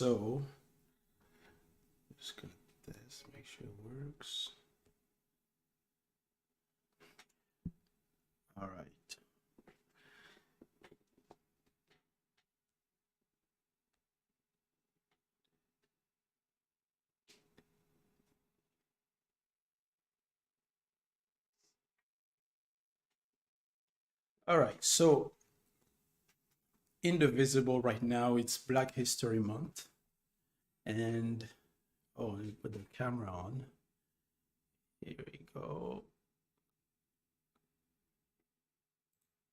So just gonna test, make sure it works. All right. All right, so indivisible right now, it's Black History Month. And oh, let me put the camera on. Here we go.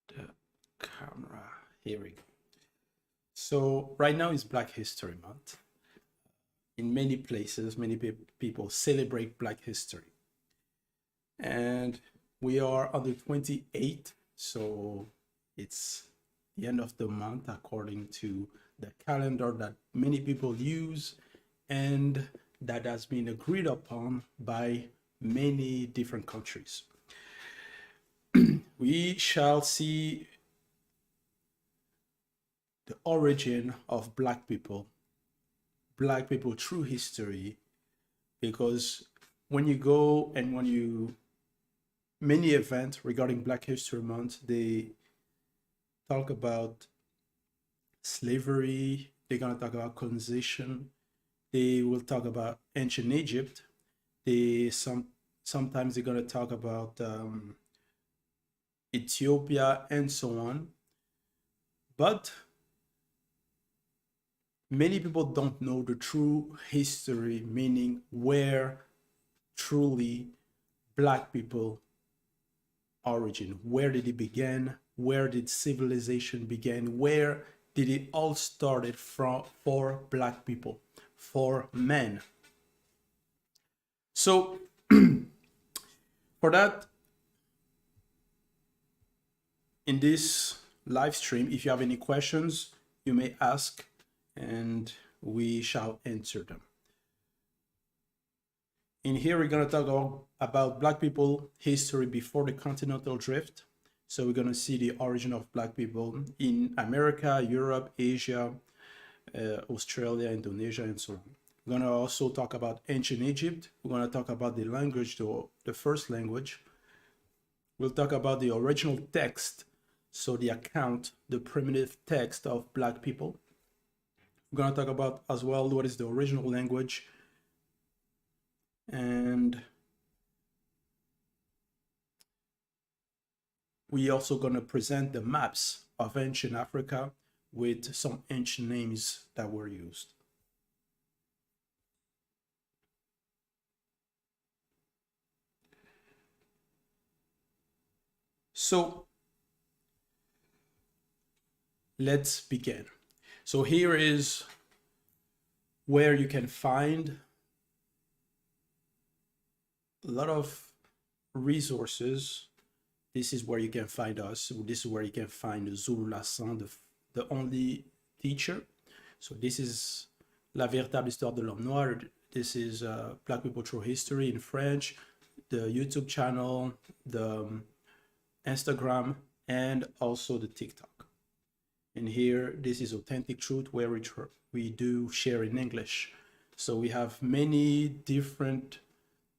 The camera. Here we go. So right now is Black History Month. In many places, many people celebrate Black history. And we are on the 28th, so it's the end of the month according to the calendar that many people use and that has been agreed upon by many different countries. We shall see the origin of Black people through history, because when you go and when you many events regarding Black History Month, they talk about slavery, they're going to talk about colonization, they will talk about ancient Egypt, sometimes they're going to talk about Ethiopia and so on. But many people don't know the true history, meaning where truly Black people origin, where did it begin, where did civilization begin, where did it all started from for Black people, for men. So for that, in this live stream, if you have any questions, you may ask and we shall answer them. In here, we're going to talk about Black people history before the continental drift. So we're going to see the origin of Black people in America, Europe, Asia, Australia, Indonesia, and so on. We're going to also talk about ancient Egypt. We're going to talk about the language, the first language. We'll talk about the original text, so the account, the primitive text of Black people. We're going to talk about as well what is the original language, and we also going to present the maps of ancient Africa with some ancient names that were used. So let's begin. So here is where you can find a lot of resources. This is where you can find us. This is where you can find Zulu Lassan, the only teacher. So this is La Véritable Histoire de l'Homme Noir. This is Black People Through History in French, the YouTube channel, the Instagram, and also the TikTok. And here, this is Authentic Truth, where we do share in English. So we have many different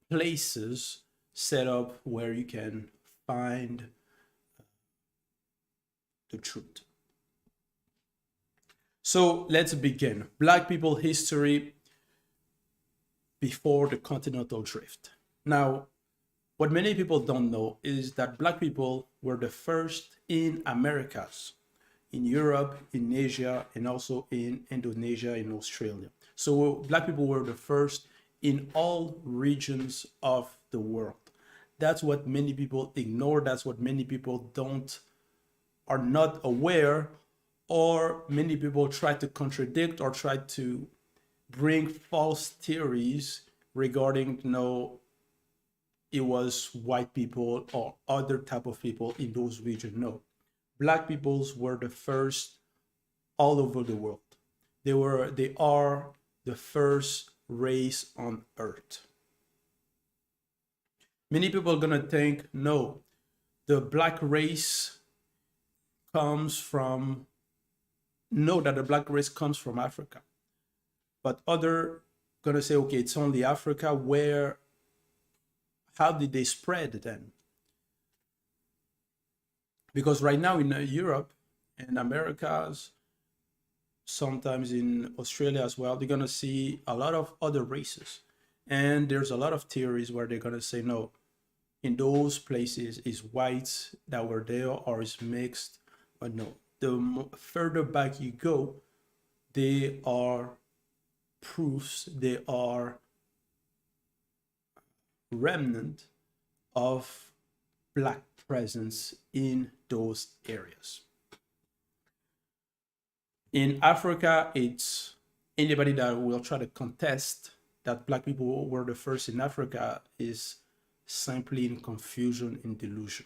places set up where you can find the truth. So let's begin. Black people history before the continental drift. Now, what many people don't know is that Black people were the first in Americas, in Europe, in Asia, and also in Indonesia and Australia. So Black people were the first in all regions of the world. That's what many people ignore. That's what many people are not aware, or many people try to contradict or try to bring false theories regarding, it was white people or other type of people in those regions. No, Black peoples were the first all over the world. They are the first race on earth. Many people are gonna think, no, the Black race comes from, that the Black race comes from Africa. But other gonna say, okay, it's only Africa. Where, how did they spread then? Because right now in Europe and Americas, sometimes in Australia as well, they're gonna see a lot of other races. And there's a lot of theories where they're gonna say, no, in those places is whites that were there or is mixed. But no, the further back you go, they are proofs, they are remnant of black presence in those areas. In Africa, it's anybody that will try to contest that black people were the first in Africa is simply in confusion and delusion.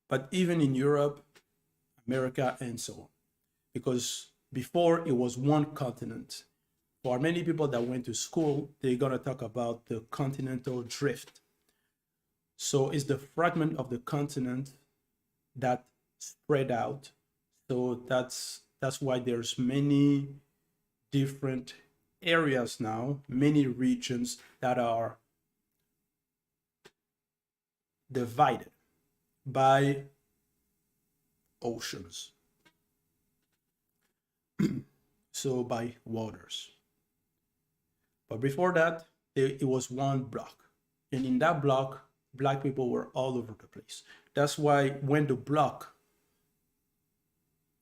But even in Europe, America, and so on, because before it was one continent. For many people that went to school, they're gonna talk about the continental drift. So it's the fragment of the continent that spread out. So that's why there's many different areas now, many regions that are divided by oceans. So by waters. But before that, it was one block. And in that block, black people were all over the place. That's why when the block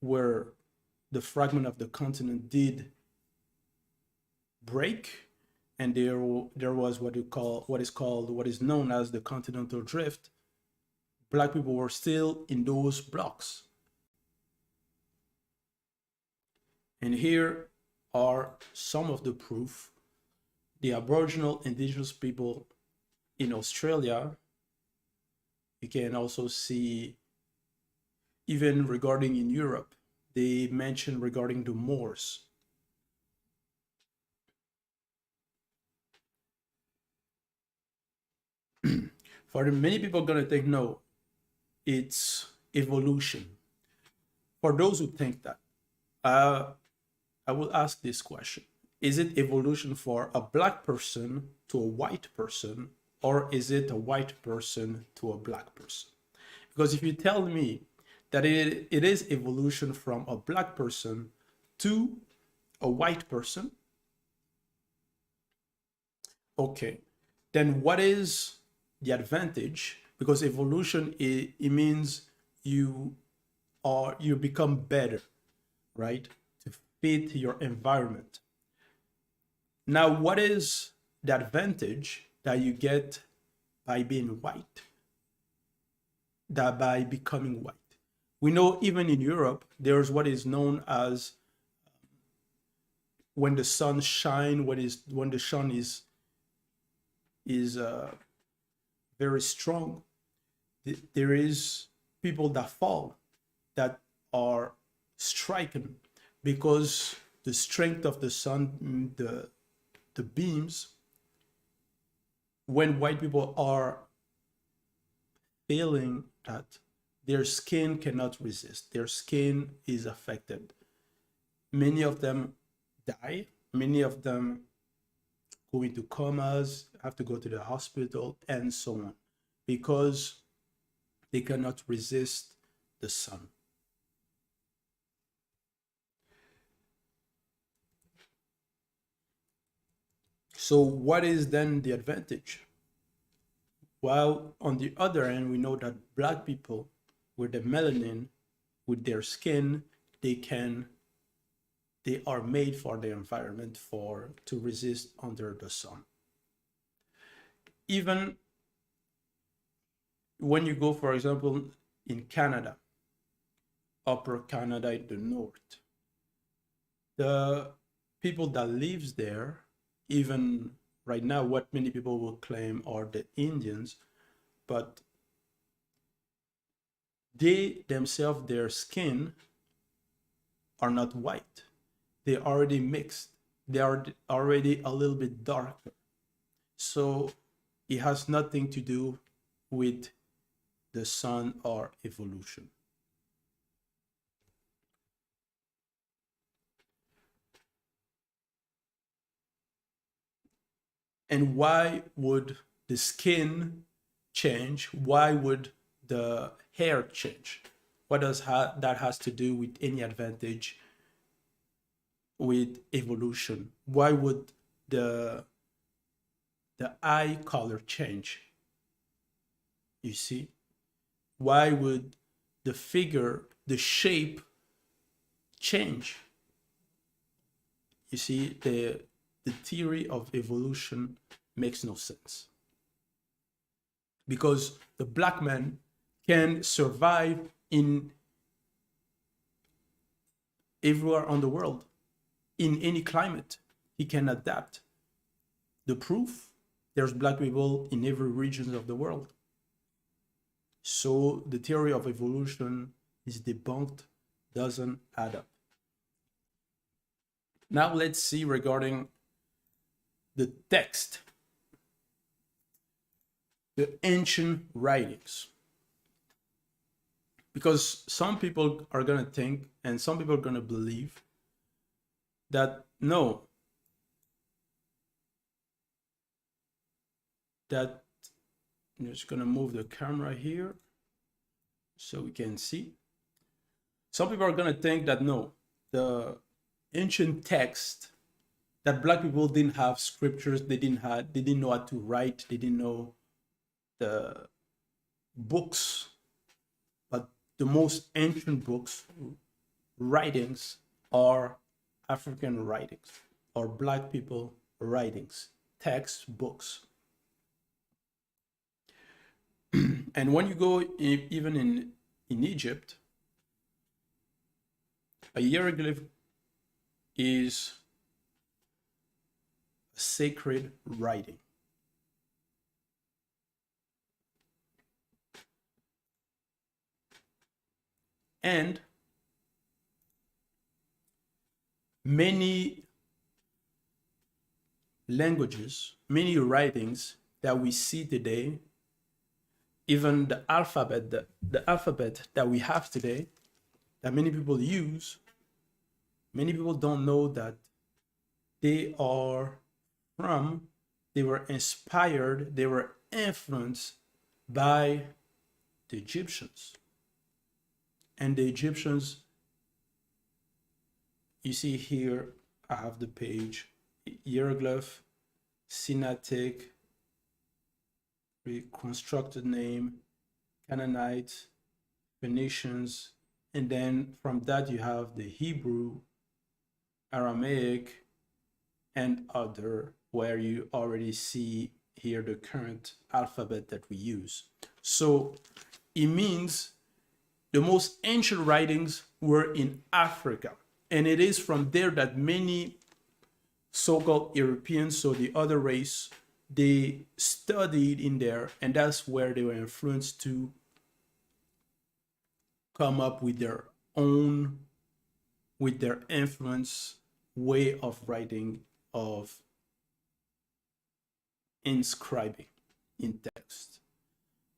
where the fragment of the continent did break, and there was what is known as the continental drift, black people were still in those blocks. And here are some of the proof. The Aboriginal indigenous people in Australia, you can also see, even regarding in Europe, they mention regarding the Moors. For many people are gonna think, no, it's evolution. For those who think that, I will ask this question. Is it evolution for a black person to a white person, or is it a white person to a black person? Because if you tell me that it is evolution from a black person to a white person, okay, then what is the advantage? Because evolution, it means you become better, right, to fit your environment. Now, what is the advantage that you get by being white, that by becoming white? We know even in Europe, there's what is known as when the sun shines, when the sun is very strong, there is people that fall, that are stricken because the strength of the sun, the beams, when white people are feeling that their skin cannot resist, their skin is affected. Many of them die, many of them go into comas, have to go to the hospital, and so on, because they cannot resist the sun. So what is then the advantage? Well, on the other hand, we know that black people with the melanin, with their skin, they are made for the environment, to resist under the sun. Even when you go, for example, in Canada, Upper Canada in the north, the people that lives there, even right now, what many people will claim are the Indians, but they themselves, their skin are not white. They're already mixed. They are already a little bit darker. So it has nothing to do with the sun or evolution. And why would the skin change? Why would the hair change? What does that has to do with any advantage with evolution? Why would the eye color change? You see, why would the figure, the shape change? You see, the theory of evolution makes no sense, because the black man can survive in everywhere on the world, in any climate. He can adapt. The proof, there's black people in every region of the world. So the theory of evolution is debunked, doesn't add up. Now let's see regarding the text, the ancient writings. Because some people are going to think, and some people are going to believe, that no, that I'm just going to move the camera here so we can see. Some people are going to think that no, the ancient text, that black people didn't have scriptures, they didn't know how to write, they didn't know the books, but the most ancient books, writings, are African writings, or black people writings, textbooks. And when you go even in Egypt, a hieroglyph is a sacred writing. And many languages, many writings that we see today, even the alphabet that we have today, that many people use, many people don't know that they were inspired, they were influenced by the Egyptians. And the Egyptians, you see here, I have the page, hieroglyph, Sinaitic, reconstructed name, Canaanites, Phoenicians, and then from that you have the Hebrew, Aramaic, and other, where you already see here the current alphabet that we use. So it means the most ancient writings were in Africa, and it is from there that many so-called Europeans, so the other race, they studied in there, and that's where they were influenced to come up with their own, with their influence way of writing, of inscribing in text.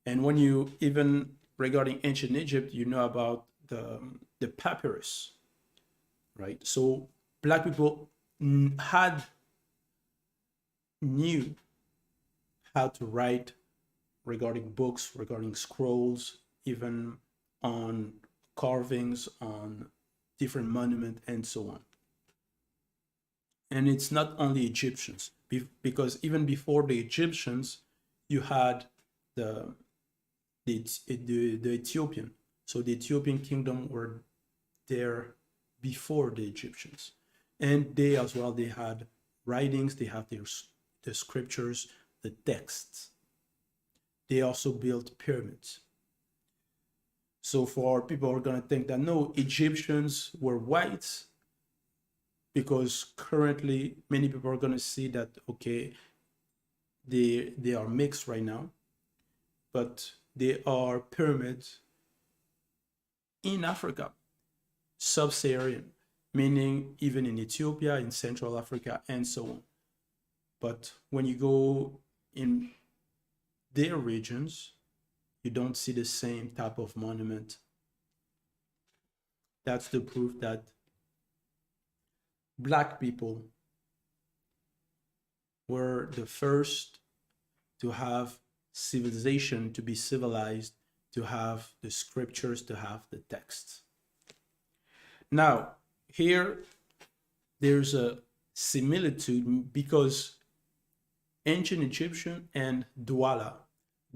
And when you, even regarding ancient Egypt, you know about the papyrus, right? So black people knew how to write regarding books, regarding scrolls, even on carvings, on different monuments, and so on. And it's not only Egyptians, because even before the Egyptians, you had the Ethiopian. So the Ethiopian kingdom were there before the Egyptians. And they as well, they had writings, they have the scriptures, the texts. They also built pyramids. So for people who are going to think that no, Egyptians were whites, because currently many people are going to see that, okay, they are mixed right now, but they are pyramids in Africa, sub-Saharan, meaning even in Ethiopia, in Central Africa, and so on. But when you go in their regions, you don't see the same type of monument. That's the proof that black people were the first to have civilization, to be civilized, to have the scriptures, to have the texts. Now, here there's a similitude because ancient Egyptian and Douala.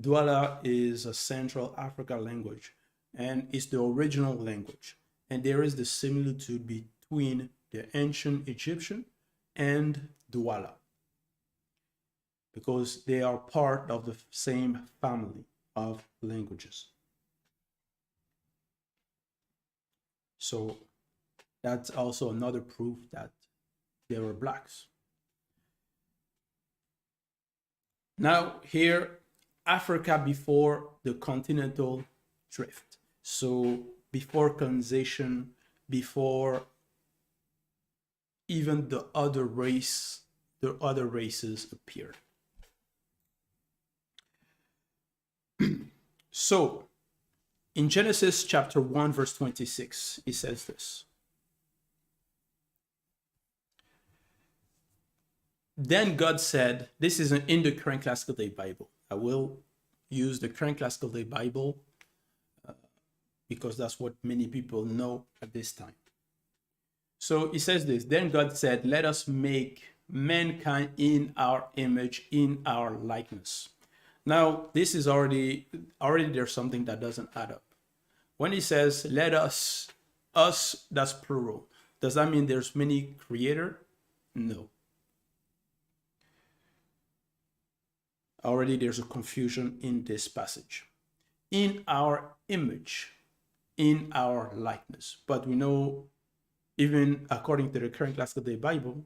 Douala is a Central Africa language and it's the original language. And there is the similitude between the ancient Egyptian and Douala because they are part of the same family of languages. So that's also another proof that they were blacks. Now here, Africa before the continental drift. So before colonization, before even the other races appeared. So in Genesis chapter 1, verse 26, it says this. Then God said, this is in the Current Classical Day Bible. I will use the Current Classical Day Bible because that's what many people know at this time. So it says this, then God said, let us make mankind in our image, in our likeness. Now, this is already there's something that doesn't add up. When he says, let us, that's plural. Does that mean there's many creator? No. Already there's a confusion in this passage. In our image, in our likeness. But we know, even according to the Current Classical Day Bible,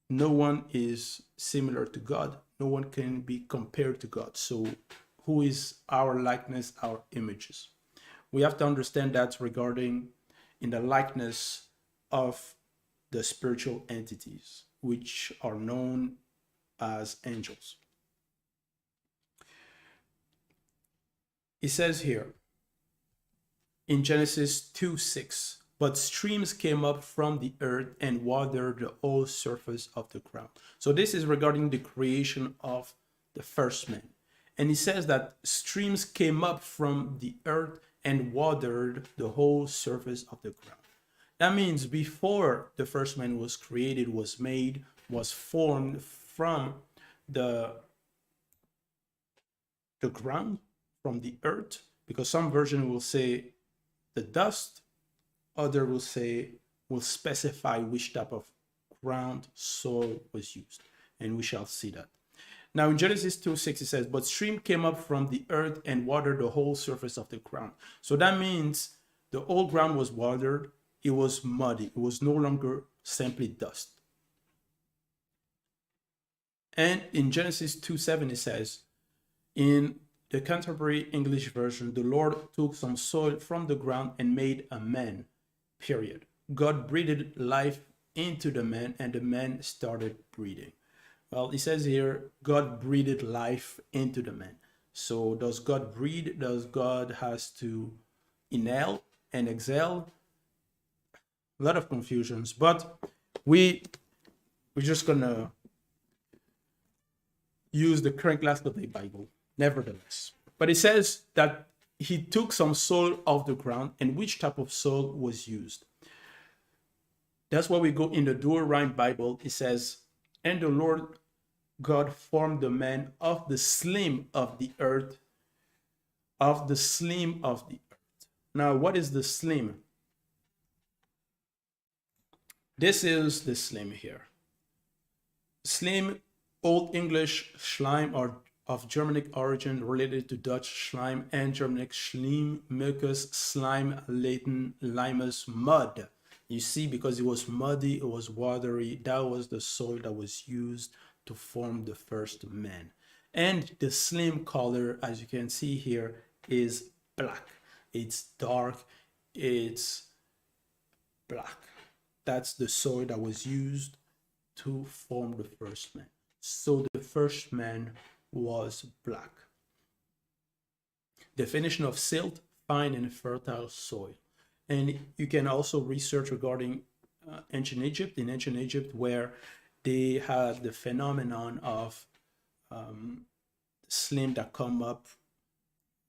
no one is similar to God. No one can be compared to God. So who is our likeness, our images? We have to understand that regarding in the likeness of the spiritual entities, which are known as angels. It says here in Genesis 2:6, but streams came up from the earth and watered the whole surface of the ground. So this is regarding the creation of the first man. And he says that streams came up from the earth and watered the whole surface of the ground. That means before the first man was created, was made, was formed from the ground, from the earth, because some version will say the dust, other will specify which type of ground, soil was used, and we shall see that. Now in Genesis 2:6 it says, but stream came up from the earth and watered the whole surface of the ground. So that means the whole ground was watered, it was muddy, it was no longer simply dust. And in Genesis 2:7 it says, in the contemporary English version, the Lord took some soil from the ground and made a man, period. God breathed life into the man and the man started breathing. Well, it says here, God breathed life into the man. So does God breathe? Does God has to inhale and exhale? A lot of confusions, but we're just gonna use the Current Classical Day Bible, nevertheless. But it says that he took some soil off the ground, and which type of soil was used. That's why we go in the Dual Rhyme Bible. It says, and the Lord God formed the man of the slim of the earth, of the slim of the earth. Now, what is the slim? This is the slim here. Slim, Old English schleim, or of Germanic origin, related to Dutch schleim and Germanic schleim, mucus, slime, Latin limus, mud. You see, because it was muddy, it was watery, that was the soil that was used to form the first man. And the slim color, as you can see here, is black. It's dark, it's black. That's the soil that was used to form the first man. So the first man was black. Definition of silt, fine and fertile soil. And you can also research regarding ancient Egypt, in ancient Egypt, where they had the phenomenon of slim that come up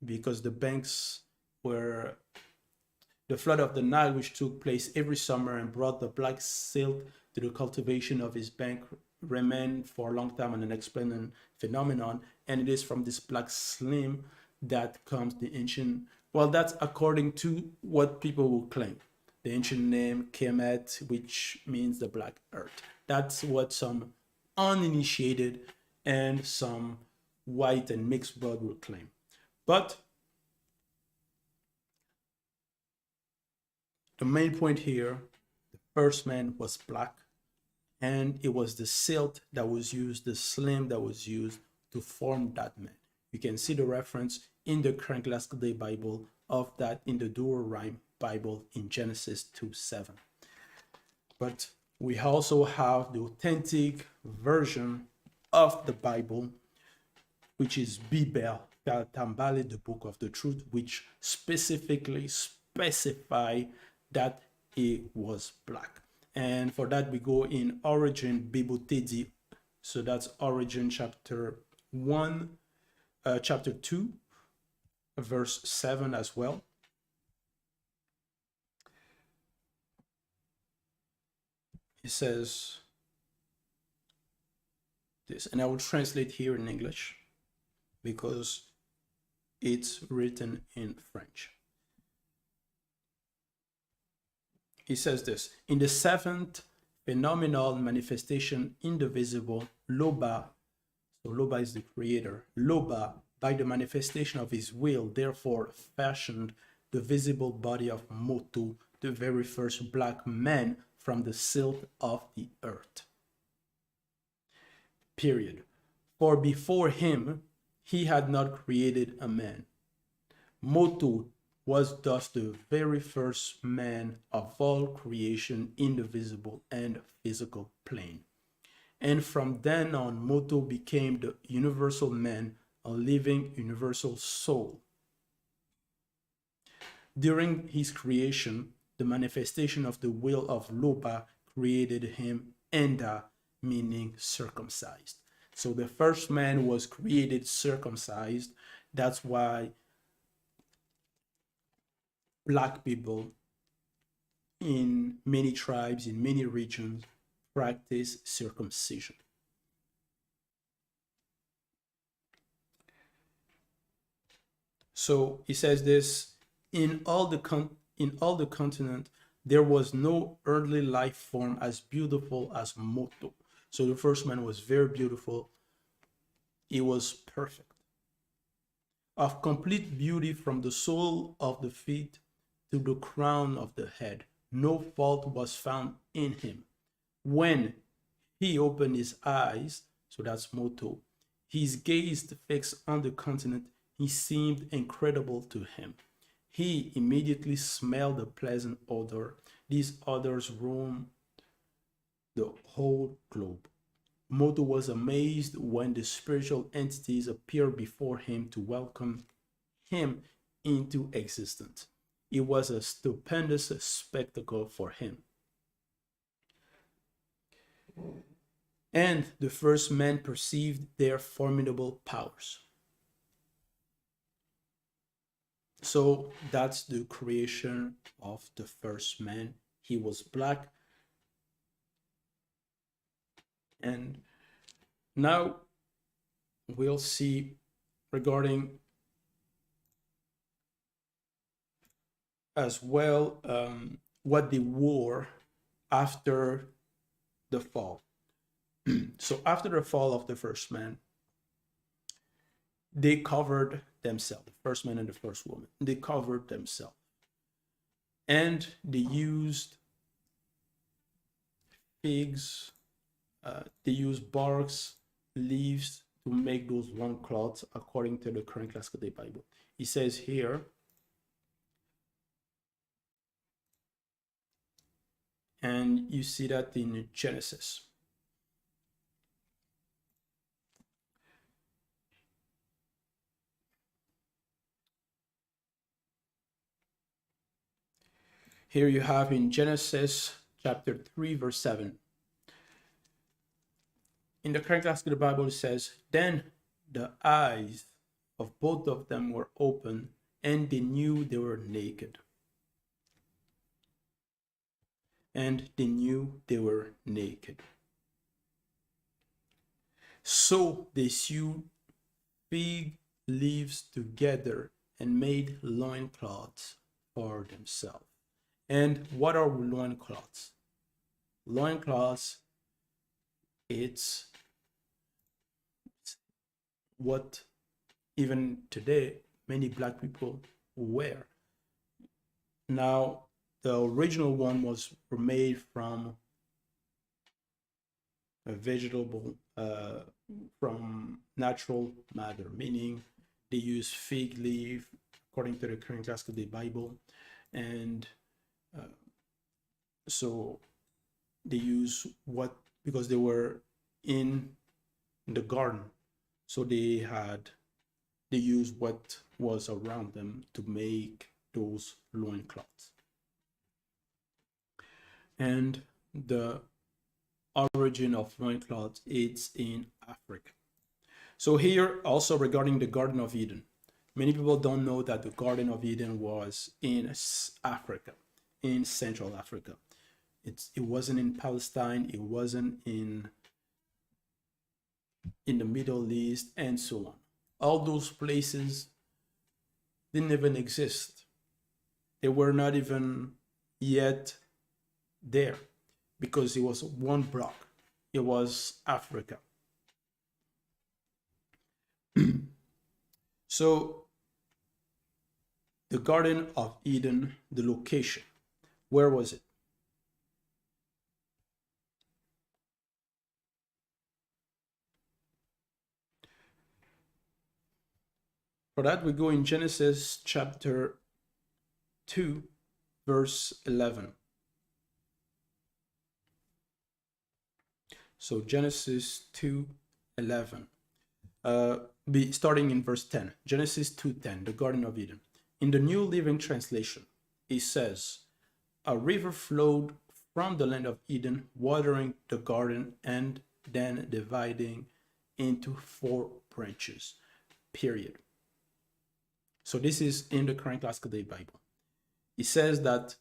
because the banks were the flood of the Nile, which took place every summer and brought the black silt to the cultivation of his bank, remained for a long time an unexplained phenomenon. And it is from this black slim that comes the ancient, well, that's according to what people will claim. The ancient name Kemet, which means the black earth. That's what some uninitiated and some white and mixed blood will claim. But the main point here, the first man was black, and it was the silt that was used, the slim that was used to form that man. You can see the reference in the Current Classical Day Bible of that in the Dual Rhyme Bible in Genesis 2:7. But we also have the authentic version of the Bible, which is Bibèl, the Book of the Truth, which specifically specify that it was black. And for that, we go in Origin Bible. So that's Origin chapter 1, chapter 2, verse 7 as well. It says this, and I will translate here in English because it's written in French. He says this: in the seventh phenomenal manifestation in the visible, Loba, so Loba is the creator, Loba, by the manifestation of his will, therefore fashioned the visible body of Motu, the very first black man, from the silt of the earth. Period. For before him, he had not created a man. Motu was thus the very first man of all creation in the visible and physical plane. And from then on, Motu became the universal man, a living universal soul. During his creation, the manifestation of the will of Loba created him, Enda, meaning circumcised. So the first man was created circumcised. That's why black people in many tribes, in many regions, practice circumcision. So he says this: in all the continent, there was no earthly life form as beautiful as Motu. So the first man was very beautiful. He was perfect, of complete beauty from the sole of the feet to the crown of the head. No fault was found in him. When he opened his eyes, so that's Motu, his gaze fixed on the continent, he seemed incredible to him. He immediately smelled a pleasant odor. These odors roamed the whole globe. Motu was amazed when the spiritual entities appeared before him to welcome him into existence. It was a stupendous spectacle for him. And the first man perceived their formidable powers. So that's the creation of the first man. He was black. And now we'll see regarding as well what they wore after the fall. So after the fall of the first man, they covered themselves, the first man and the first woman. They covered themselves. And they used figs, they used barks, leaves to make those loincloths according to the Current Classical Day Bible. It says here, and you see that in Genesis. Here you have in Genesis chapter 3, verse 7. In the current classical Bible, it says, then the eyes of both of them were open, and they knew they were naked. And they knew they were naked. So they sewed fig leaves together and made loincloths for themselves. And what are loincloths? Loincloths, it's what even today many black people wear. Now, the original one was made from a vegetable, from natural matter, meaning they use fig leaf according to the current classical Bible, and so they use what, because they were in the garden, so they used what was around them to make those loincloths. And the origin of loincloths is in Africa. So here also regarding the Garden of Eden, many people don't know that the Garden of Eden was in Africa, in Central Africa. It wasn't in Palestine, it wasn't in the Middle East, and so on. All those places didn't even exist. They were not even yet there, because it was one block. It was Africa. So the Garden of Eden, the location, where was it? For that, we go in Genesis chapter 2, verse 11. So Genesis 2:11, starting in verse 10. Genesis 2:10, the Garden of Eden. In the New Living Translation, it says, a river flowed from the land of Eden, watering the garden and then dividing into 4 branches, period. So this is in the current classical Bible. It says that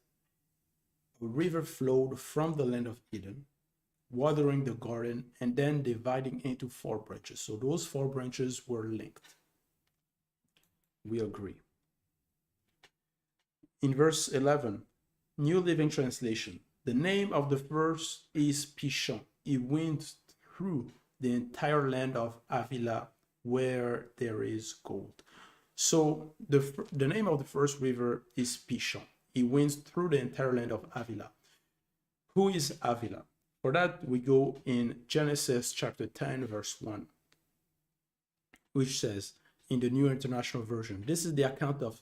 a river flowed from the land of Eden, watering the garden and then dividing into 4 branches. So those 4 branches were linked. We agree. In verse 11, New Living Translation, the name of the first is Pishon. It went through the entire land of Havila where there is gold. So the name of the first river is Pishon. It went through the entire land of Havila. Who is Havila? For that, we go in Genesis chapter 10, verse 1, which says, in the New International Version, this is the account of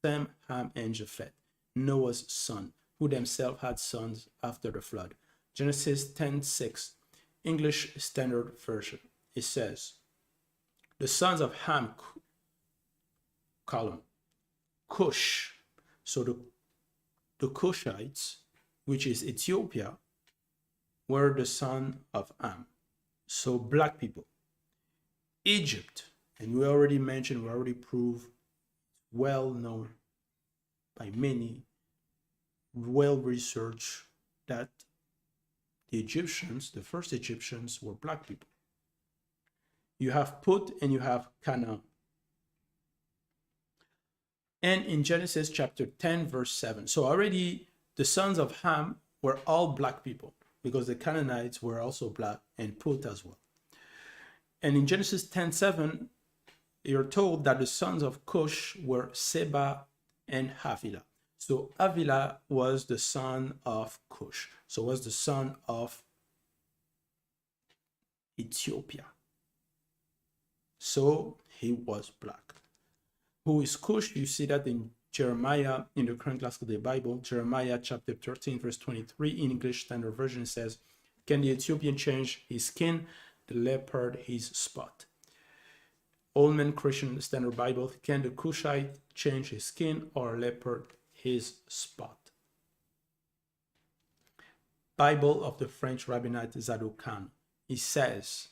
Sem, Ham, and Japheth, Noah's son, who themselves had sons after the flood. Genesis 10:6, English Standard Version. It says, the sons of Ham, column, Cush. So the Cushites, which is Ethiopia, were the son of Ham. So black people. Egypt, and we already mentioned, we already proved, well known by many, well researched, that the Egyptians, the first Egyptians, were black people. You have Put and you have Canaan. And in Genesis chapter 10, verse 7, so already the sons of Ham were all black people, because the Canaanites were also black, and Put as well. And in Genesis 10:7, you're told that the sons of Cush were Seba and Havila. So Havila was the son of Cush. So was the son of Ethiopia. So he was black. Who is Cush? You see that in Jeremiah, in the current classical Bible, Jeremiah chapter 13, verse 23, in English Standard Version says, can the Ethiopian change his skin, the leopard his spot? Old Man Christian Standard Bible, can the Cushite change his skin, or leopard his spot? Bible of the French Rabbinite Zadok Khan, it says,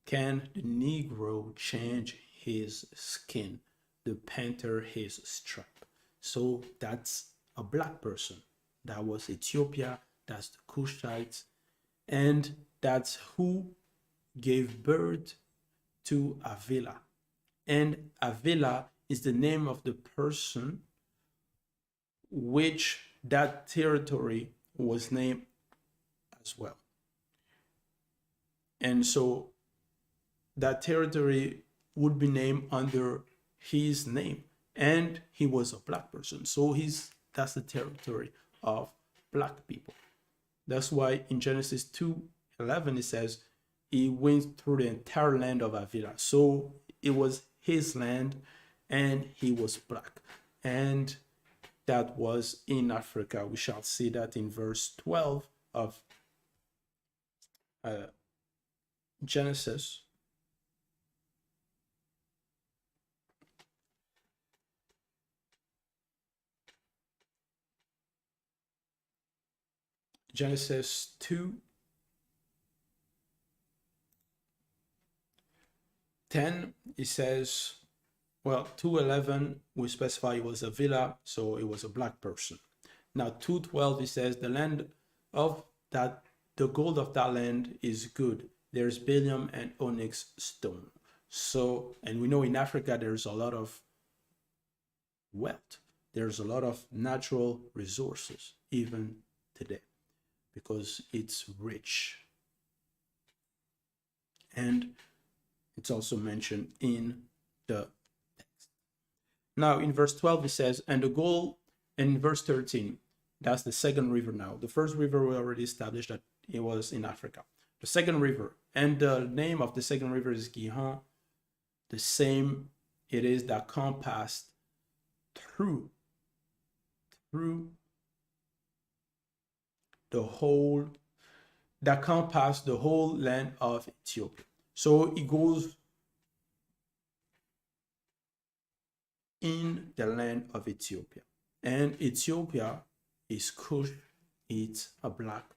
can the Negro change his skin? The panther his stripe. So that's a black person. That was Ethiopia. That's the Cushites. And that's who gave birth to HAVILA. And HAVILA is the name of the person which that territory was named as well. And so that territory would be named under his name, and he was a black person. So that's the territory of black people. That's why in Genesis 2:11 it says he went through the entire land of HAVILA. So it was his land, and he was black, and that was in Africa. We shall see that in verse 12 of Genesis. Genesis 2:10, it says, well, 2:11, we specify it was HAVILA, so it was a black person. Now 2:12, it says, the land of that, the gold of that land is good. There's bdellium and onyx stone. So, and we know in Africa, there's a lot of wealth. There's a lot of natural resources, even today, because it's rich. And it's also mentioned in the text. Now in verse 12 it says, and the gold, and in verse 13, that's the second river now. The first river we already established that it was in Africa. The second river, and the name of the second river is Gihon. The same it is that compassed through the whole, that compassed the whole land of Ethiopia. So it goes in the land of Ethiopia. And Ethiopia is Cush, it's a black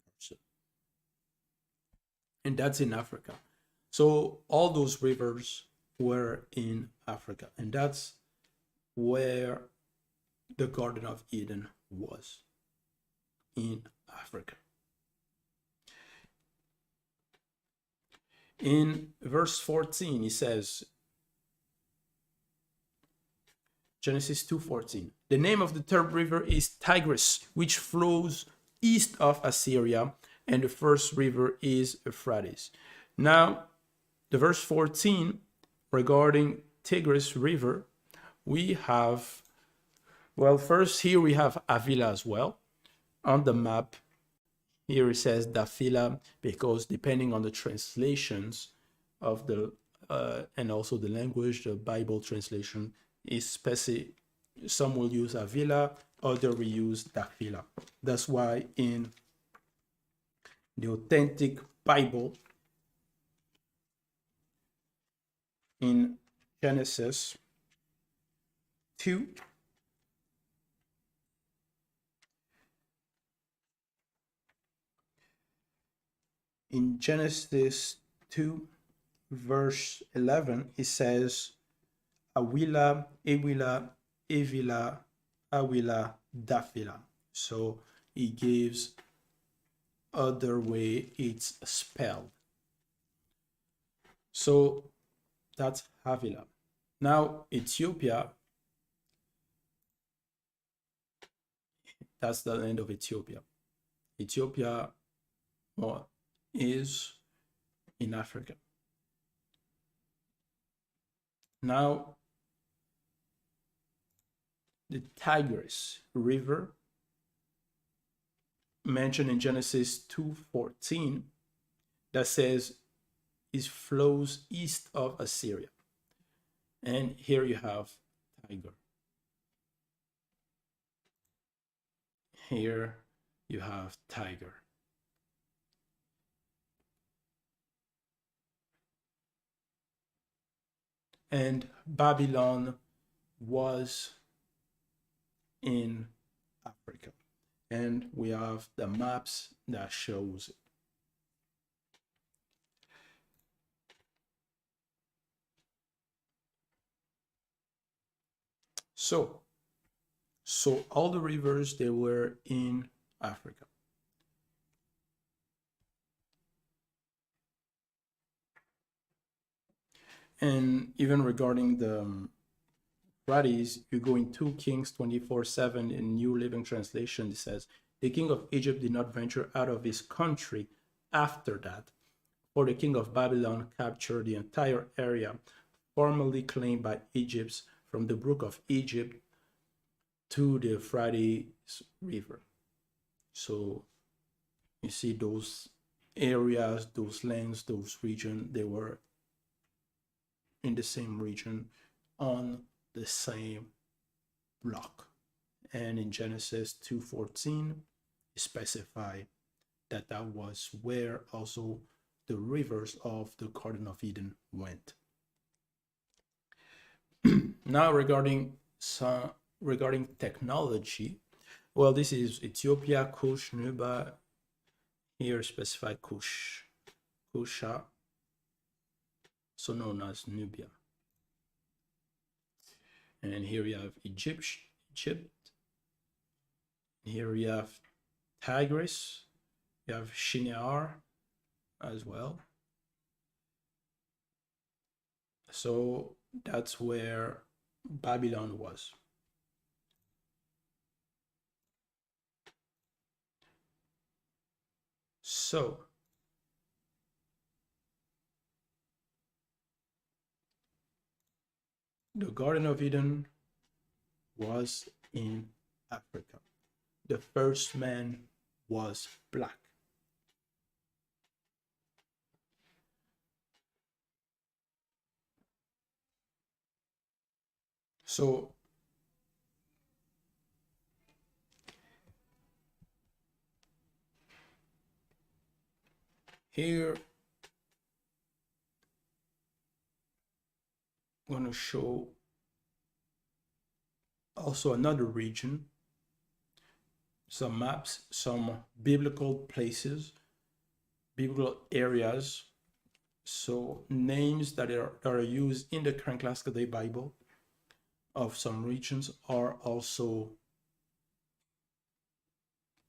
person. And that's in Africa. So all those rivers were in Africa. And that's where the Garden of Eden was, in Africa. In verse 14, he says, Genesis 2:14, the name of the third river is Tigris, which flows east of Assyria, and the first river is Euphrates. Now, the verse 14 regarding Tigris River, we have, well, first here we have HAVILA as well. On the map, here it says Dafila, because depending on the translations of the, and also the language, the Bible translation is specific. Some will use HAVILA, others will use Dafila. That's why in the Authentic Bible, in Genesis 2, in Genesis 2, verse 11, it says, Awila, Ewila, Evila, Awila, Dafila. So it gives other way it's spelled. So that's HAVILA. Now Ethiopia, that's the land of Ethiopia. Ethiopia is in Africa. Now the Tigris River, mentioned in Genesis 2:14, that says it flows east of Assyria. And here you have Tiger. Here you have Tiger. And Babylon was in Africa. And we have the maps that shows it. So all the rivers, they were in Africa. And even regarding the Euphrates, you go in 2 Kings 24:7 in New Living Translation. It says, the king of Egypt did not venture out of his country after that, for the king of Babylon captured the entire area formerly claimed by Egypt from the brook of Egypt to the Euphrates River. So you see those areas, those lands, those regions, they were in the same region on the same block. And in Genesis 2:14, it specified that that was where also the rivers of the Garden of Eden went. Now regarding technology, well, this is Ethiopia, Kush, Nuba. Here specified Kusha, so known as Nubia. And here you have Egypt. Here you have Tigris. You have Shinar as well. So that's where Babylon was. So the Garden of Eden was in Africa. The first man was black. So here I'm going to show also another region, some maps, some biblical places, biblical areas. So names that are used in the current classical day Bible of some regions are also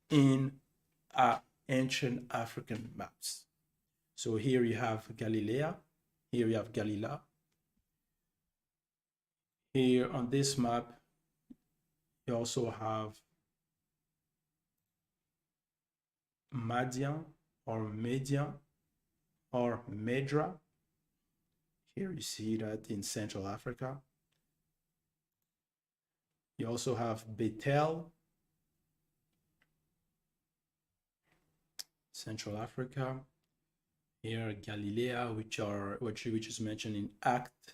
in ancient African maps. So here you have Galilee, here you have Galilee. Here on this map, you also have Madian or Median or Medra. Here you see that in Central Africa. You also have Bethel, Central Africa. Here Galilee, which is mentioned in Acts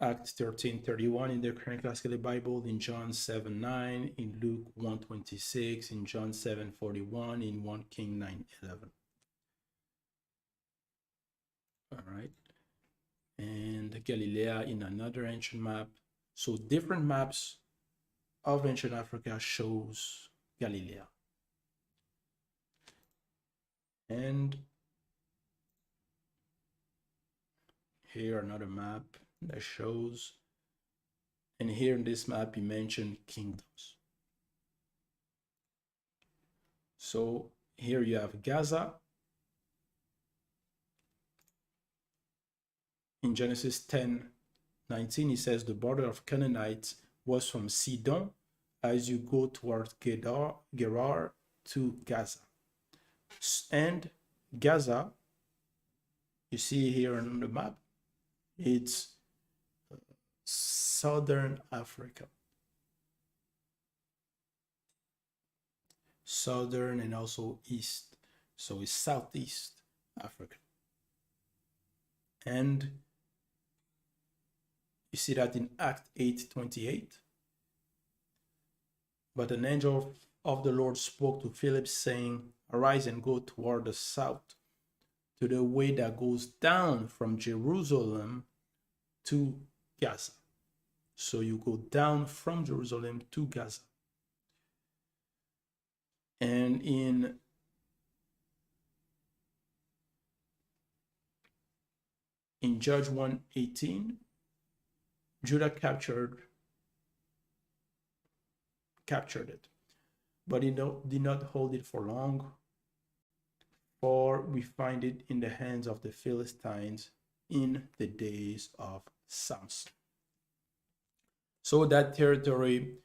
13:31 in the current classical Bible, in John 7:9, in Luke 1:26, in John 7:41, in 1 King 9:11. All right, and Galilee in another ancient map. So different maps of ancient Africa shows Galilee. And here another map that shows, and here in this map you mentioned kingdoms. So here you have Gaza. In Genesis 10:19, it says the border of Canaanites was from Sidon as you go towards Gerar to Gaza. And Gaza, you see here on the map, it's Southern Africa. Southern and also East. So it's Southeast Africa. And you see that in Act 8:28. But an angel of the Lord spoke to Philip, saying, arise and go toward the south, to the way that goes down from Jerusalem to Gaza. So you go down from Jerusalem to Gaza. And in Judge 1:18, Judah captured it, but he did not hold it for long, for we find it in the hands of the Philistines in the days of Samson. So that territory,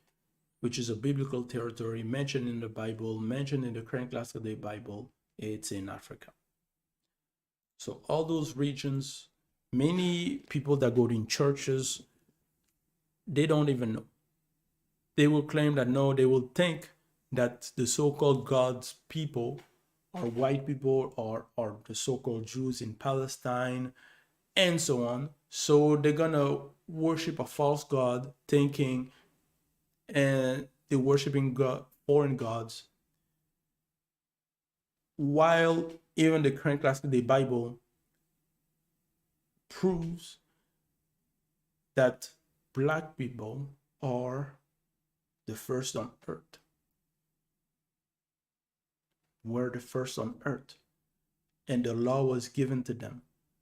which is a biblical territory mentioned in the Bible, mentioned in the current classical day Bible, it's in Africa. So all those regions, many people that go in churches, they don't even know. They will claim that no, they will think that the so-called God's people are white people or the so-called Jews in Palestine and so on. So they're gonna worship a false God, thinking and they're worshiping God, foreign gods, while even the current classical day Bible proves that black people are the first on earth. Were the first on earth, and the law was given to them.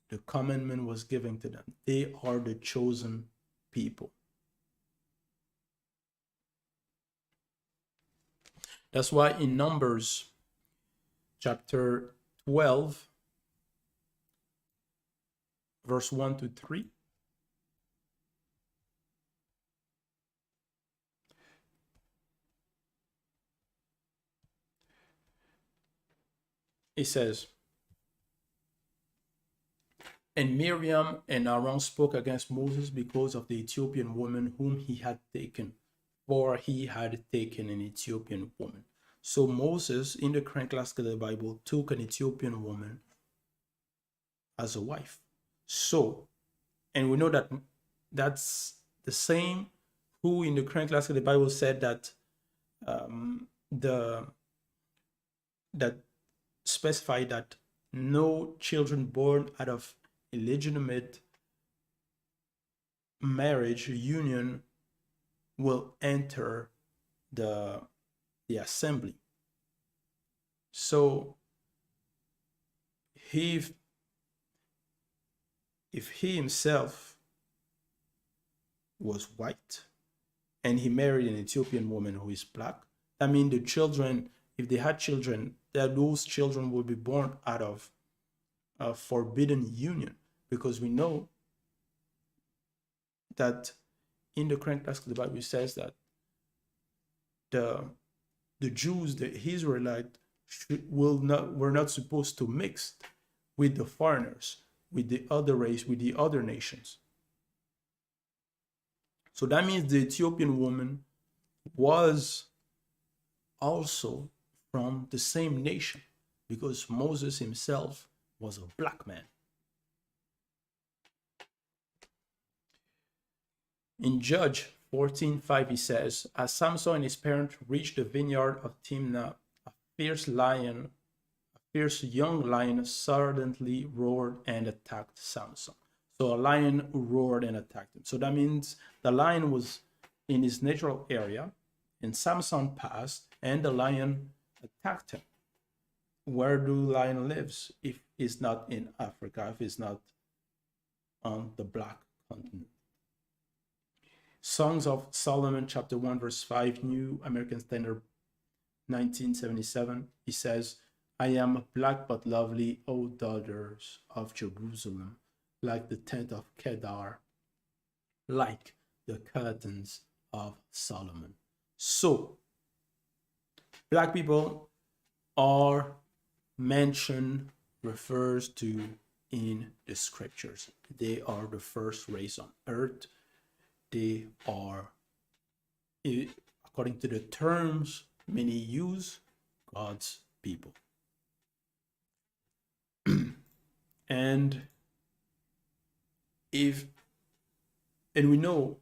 The commandment was given to them. They are the chosen people. That's why in Numbers chapter 12, verse 1 to 3, it says, "And Miriam and Aaron spoke against Moses because of the Ethiopian woman whom he had taken, for he had taken an Ethiopian woman." So Moses, in the current classical Bible, took an Ethiopian woman as a wife. So, and we know that that's the same who in the current classical Bible said that that specified that no children born out of illegitimate marriage union will enter the assembly. So if he himself was white and he married an Ethiopian woman who is black, that means the children, if they had children, that those children will be born out of a forbidden union, because we know that in the current classical the Bible says that the Jews, the Israelites, were not supposed to mix with the foreigners, with the other race, with the other nations. So that means the Ethiopian woman was also from the same nation, because Moses himself was a black man. In Judge 14:5, he says, "As Samson and his parents reached the vineyard of Timnah, a fierce young lion suddenly roared and attacked Samson." So a lion roared and attacked him. So that means the lion was in his natural area, and Samson passed, and the lion attacked him. Where do lion lives if it's not in Africa, if it's not on the black continent? Songs of Solomon, chapter 1, verse 5, New American Standard 1977, he says, "I am black but lovely, O daughters of Jerusalem, like the tent of Kedar, like the curtains of Solomon." So, black people are mentioned, refers to in the scriptures. They are the first race on earth. They are, according to the terms many use, God's people. And we know,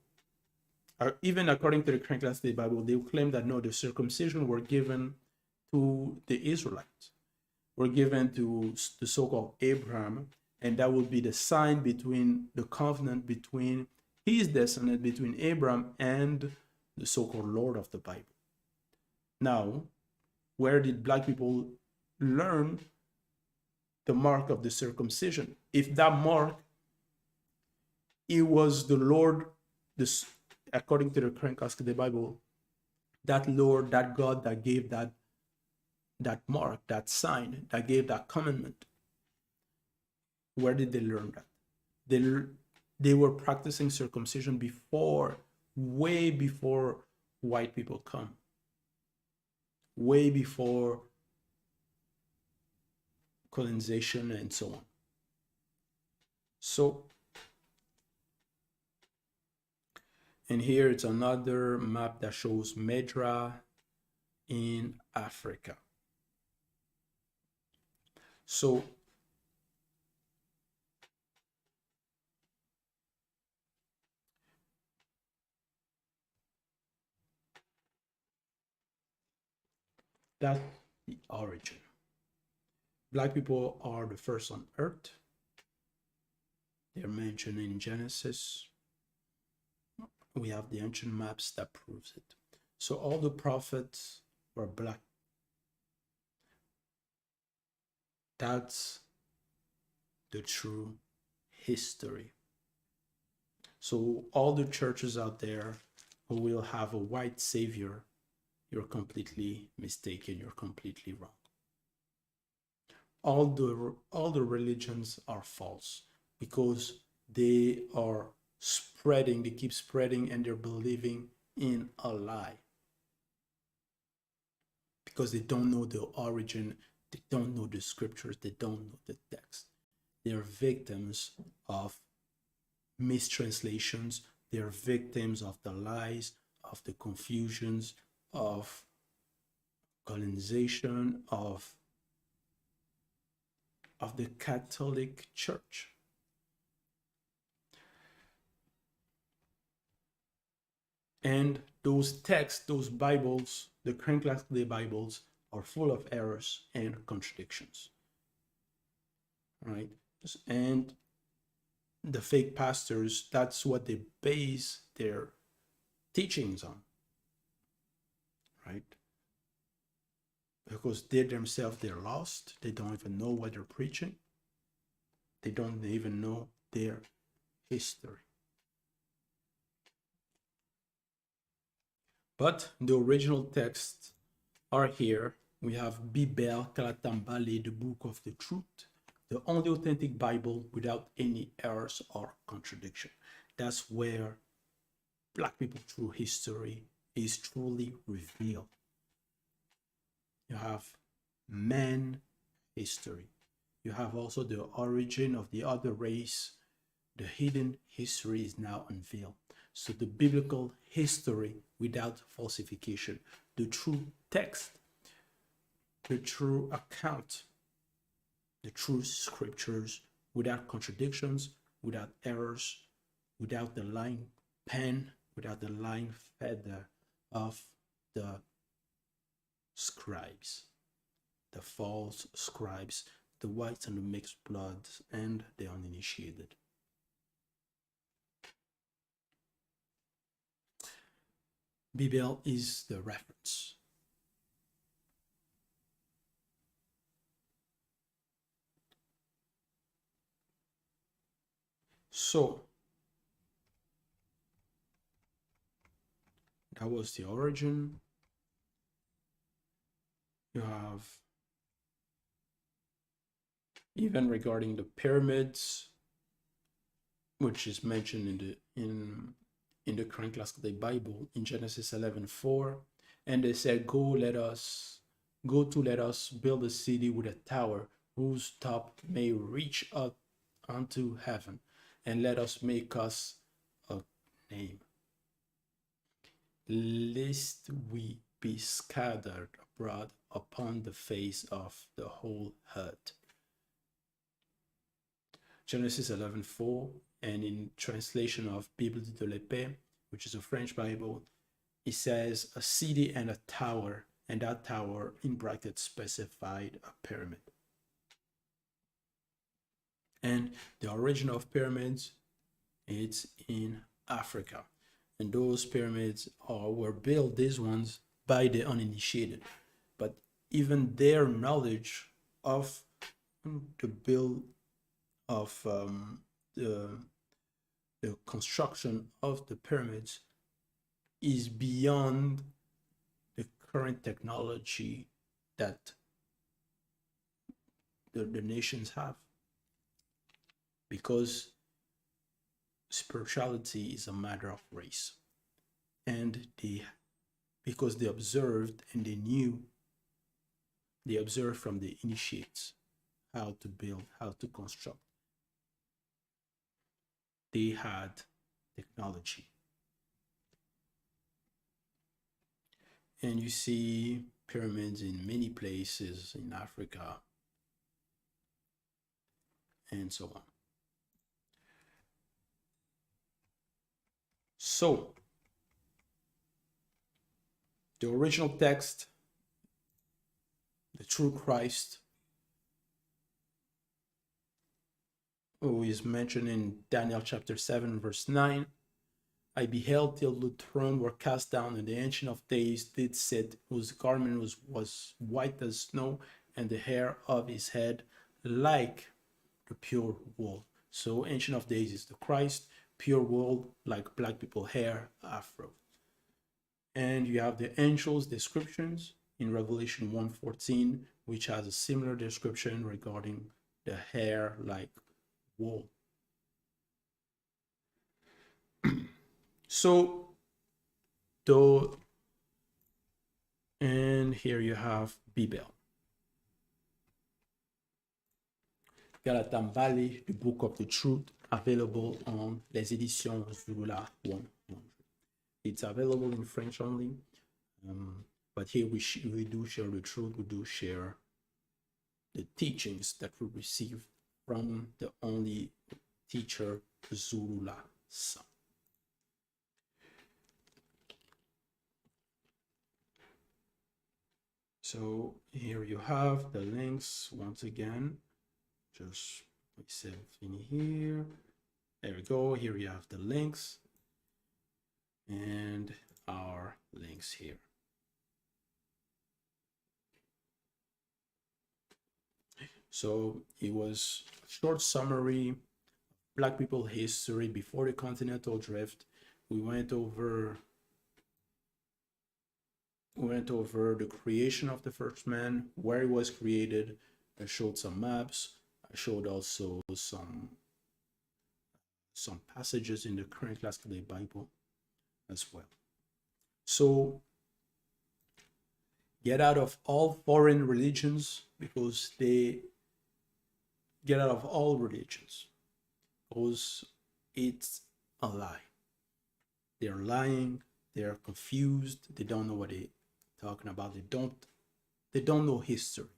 even according to the current classical Bible, they claim that no, the circumcision were given to the Israelites, were given to the so-called Abraham, and that would be the sign between the covenant between his descendant, between Abraham and the so-called Lord of the Bible. Now, where did black people learn the mark of the circumcision? If that mark, it was the Lord this, according to the current classic of the Bible, that Lord, that God that gave that mark, that sign, that gave that commandment, where did they learn that? They were practicing circumcision before, way before white people come, way before colonization and so on. So, and here it's another map that shows Medra in Africa. So that's the origin. Black people are the first on earth. They're mentioned in Genesis. We have the ancient maps that proves it. So all the prophets were black. That's the true history. So all the churches out there who will have a white savior, you're completely mistaken. You're completely wrong. All the religions are false because they are spreading, they keep spreading, and they're believing in a lie because they don't know the origin, they don't know the scriptures, they don't know the text. They are victims of mistranslations, they are victims of the lies, of the confusions, of colonization, of the Catholic Church. And those texts, those Bibles, the current classic day Bibles, are full of errors and contradictions. Right? And the fake pastors, that's what they base their teachings on. Right? Because they themselves, they're lost. They don't even know what they're preaching. They don't even know their history. But the original texts are here. We have Bibèl, Kalatambale, the Book of the Truth, the only authentic Bible without any errors or contradiction. That's where Black people true history is truly revealed. You have man history. You have also the origin of the other race. The hidden history is now unveiled. So the biblical history without falsification, the true text, the true account, the true scriptures without contradictions, without errors, without the lying pen, without the lying feather of the scribes, the false scribes, the whites and the mixed bloods, and the uninitiated. Bibèl is the reference. So that was the origin. You have even regarding the pyramids, which is mentioned in the current classical day Bible in Genesis 11:4, and they said, let us build a city with a tower whose top may reach up unto heaven, and let us make us a name, lest we be scattered abroad upon the face of the whole earth. Genesis 11:4, and in translation of Bible de l'Épée, which is a French Bible, it says a city and a tower, and that tower in brackets specified a pyramid. And the origin of pyramids, it's in Africa. And those pyramids were built, these ones, by the uninitiated. But even their knowledge of the build of the the construction of the pyramids is beyond the current technology that the nations have, because spirituality is a matter of race, and because they observed and they observed from the initiates how to build, how to construct. They had technology. And you see pyramids in many places in Africa and so on. So, the original text, the true Christ, who is mentioned in Daniel chapter 7, verse 9, I beheld till the throne were cast down, and the Ancient of Days did sit, whose garment was white as snow, and the hair of his head like the pure wool. So Ancient of Days is the Christ, pure wool, like black people hair, afro. And you have the angels' descriptions in Revelation 1:14, which has a similar description regarding the hair like wool. So, and here you have Bibèl. Galatambali, the Book of the Truth, available on les éditions Zulula 100. It's available in French only, but here we do share the truth, we do share the teachings that we receive from the only teacher, Zulula San. So here you have the links once again. Just myself in here. There we go. Here you have the links and our links here. So it was a short summary of Black people history before the continental drift. We went over the creation of the first man, where he was created. I showed some maps. I showed also some passages in the current classical Bible as well. So get out of all foreign religions, because they get out of all religions, because it's a lie. They're lying, they're confused, they don't know what they're talking about, they don't know history.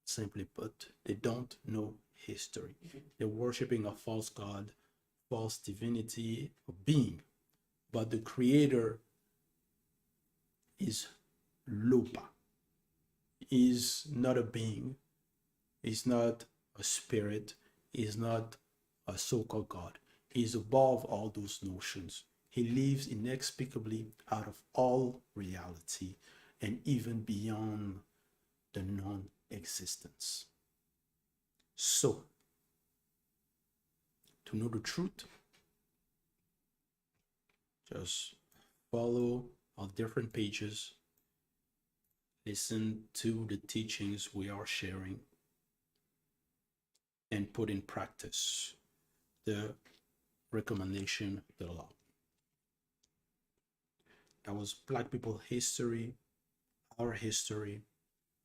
Simply put, they don't know history. They're worshiping a false god, false divinity, a being. But the creator is Lopa. Is not a being. Is not a spirit. Is not a so-called God. He's above all those notions. He lives inexplicably out of all reality and even beyond the non-existence. So, to know the truth, just follow our different pages, listen to the teachings we are sharing, and put in practice the recommendation of the law. That was Black people history, our history.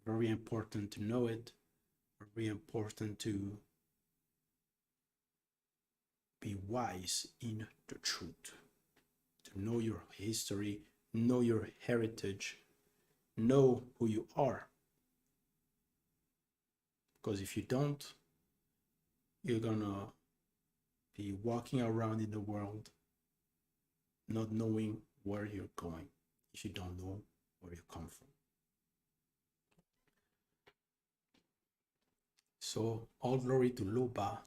Very important to know it, very important to be wise in the truth, to know your history, know your heritage, know who you are. Because if you don't, you're gonna be walking around in the world not knowing where you're going if you don't know where you come from. So all glory to Lopa,